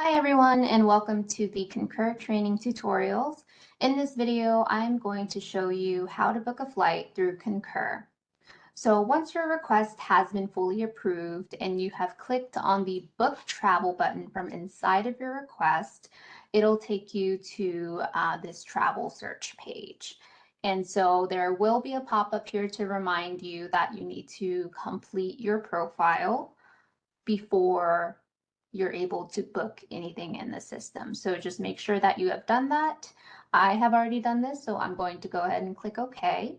Hi everyone and welcome to the Concur training tutorials. In this video, I'm going to show you how to book a flight through Concur. So once your request has been fully approved and you have clicked on the Book Travel button from inside of your request, it'll take you to this travel search page. And so there will be a pop-up here to remind you that you need to complete your profile before you're able to book anything in the system. So just make sure that you have done that. I have already done this, so I'm going to go ahead and click OK.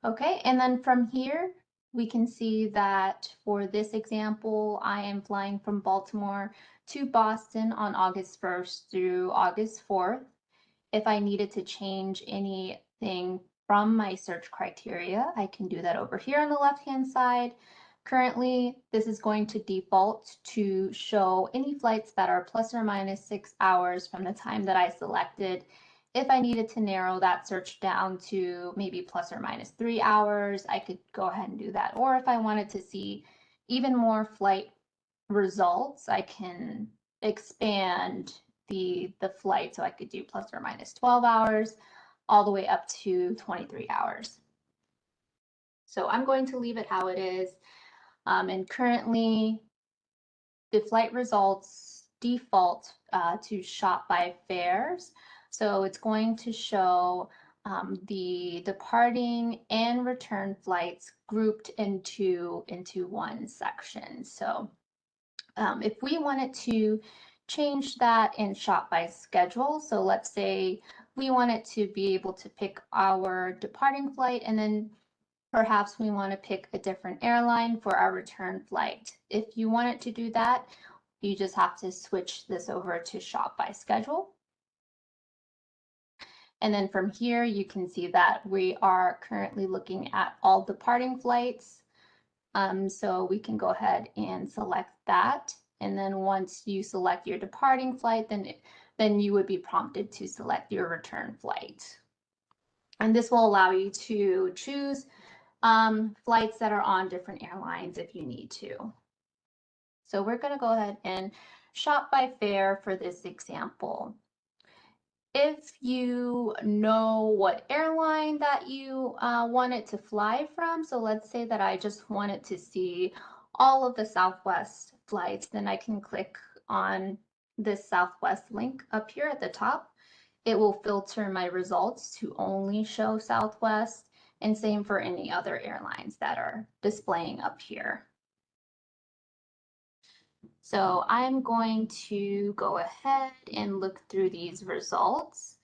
Okay, and then from here, we can see that for this example, I am flying from Baltimore to Boston on August 1st through August 4th. If I needed to change anything from my search criteria, I can do that over here on the left-hand side. Currently, this is going to default to show any flights that are plus or minus 6 hours from the time that I selected. If I needed to narrow that search down to maybe plus or minus 3 hours, I could go ahead and do that. Or if I wanted to see even more flight results, I can expand the flight so I could do plus or minus 12 hours all the way up to 23 hours. So I'm going to leave it how it is. And currently, the flight results default to shop by fares. So it's going to show the departing and return flights grouped into one section. So if we wanted to change that and shop by schedule, so let's say we wanted to be able to pick our departing flight and then perhaps we want to pick a different airline for our return flight. If you wanted to do that, you just have to switch this over to shop by schedule. And then from here, you can see that we are currently looking at all departing flights. So we can go ahead and select that. And then once you select your departing flight, then you would be prompted to select your return flight. And this will allow you to choose flights that are on different airlines if you need to. So we're going to go ahead and shop by fare for this example. If you know what airline that you wanted to fly from, so let's say that I just wanted to see all of the Southwest flights, then I can click on this Southwest link up here at the top. It will filter my results to only show Southwest, and same for any other airlines that are displaying up here. So I'm going to go ahead and look through these results.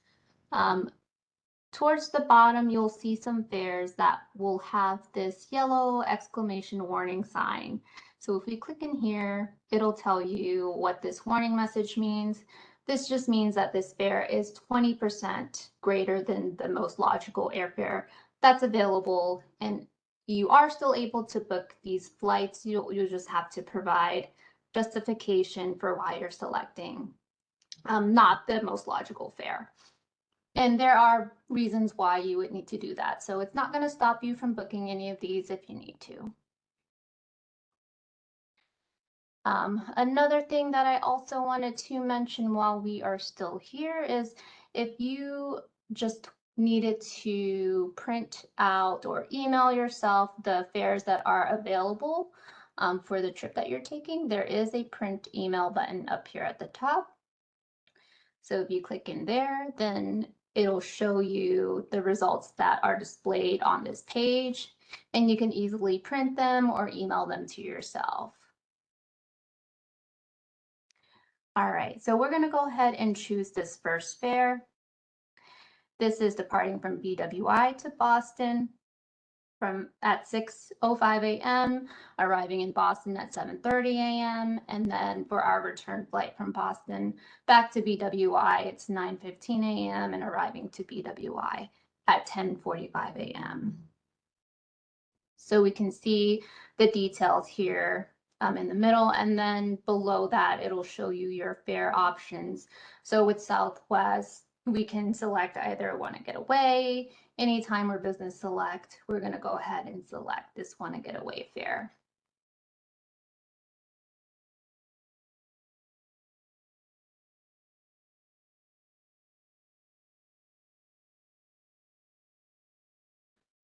Towards the bottom, you'll see some fares that will have this yellow exclamation warning sign. So if we click in here, it'll tell you what this warning message means. This just means that this fare is 20% greater than the most logical airfare that's available, and you are still able to book these flights. You'll just have to provide justification for why you're selecting not the most logical fare. And there are reasons why you would need to do that. So it's not going to stop you from booking any of these if you need to. Another thing that I also wanted to mention while we are still here is if you just needed to print out or email yourself the fares that are available for the trip that you're taking, there is a print email button up here at the top. So if you click in there, then it'll show you the results that are displayed on this page, and you can easily print them or email them to yourself. All right, so we're going to go ahead and choose this first fare. This is departing from BWI to Boston at 6:05 a.m., arriving in Boston at 7:30 a.m., and then for our return flight from Boston back to BWI, it's 9:15 a.m. and arriving to BWI at 10:45 a.m. So we can see the details here in the middle, and then below that, it'll show you your fare options. So with Southwest, we can select either want to get away, anytime or business select. We're going to go ahead and select this want to get away fare.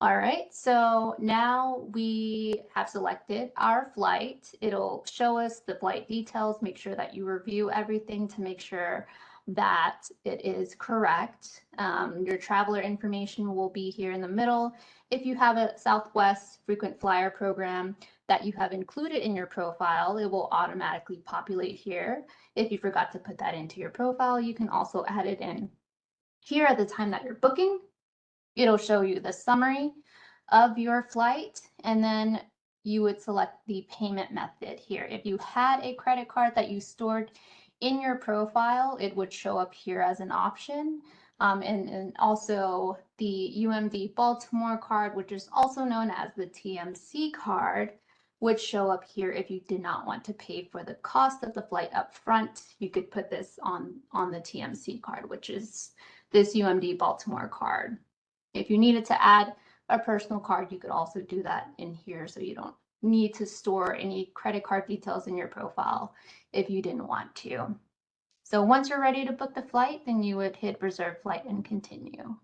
All right, so now we have selected our flight. It'll show us the flight details. Make sure that you review everything to make sure that it is correct. Your traveler information will be here in the middle. If you have a Southwest frequent flyer program that you have included in your profile, it will automatically populate here. If you forgot to put that into your profile, you can also add it in here at the time that you're booking. It'll show you the summary of your flight, and then you would select the payment method here. If you had a credit card that you stored in your profile, it would show up here as an option. And also the UMV Baltimore card, which is also known as the TMC card, would show up here if you did not want to pay for the cost of the flight up front. You could put this on the TMC card, which is this UMD Baltimore card. If you needed to add a personal card, you could also do that in here, so you don't need to store any credit card details in your profile if you didn't want to. So once you're ready to book the flight, then you would hit reserve flight and continue.